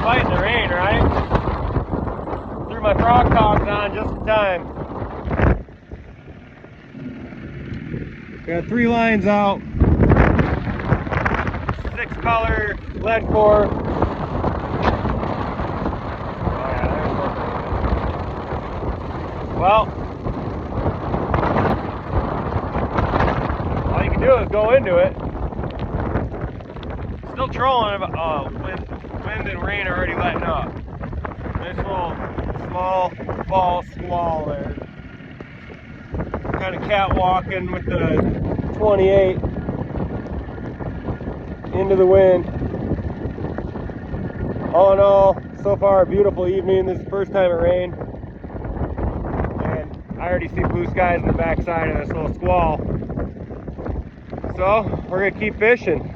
fighting the rain, right? Threw my frog togs on just in time. Got 3 lines out. 6 color lead core. Well, all you can do is go into it. Still trolling, wind and rain are already letting up. Nice little small fall squall there. Kind of catwalking with the 28 into the wind. All in all, so far a beautiful evening. This is the first time it rained. And I already see blue skies in the backside of this little squall. So we're gonna keep fishing.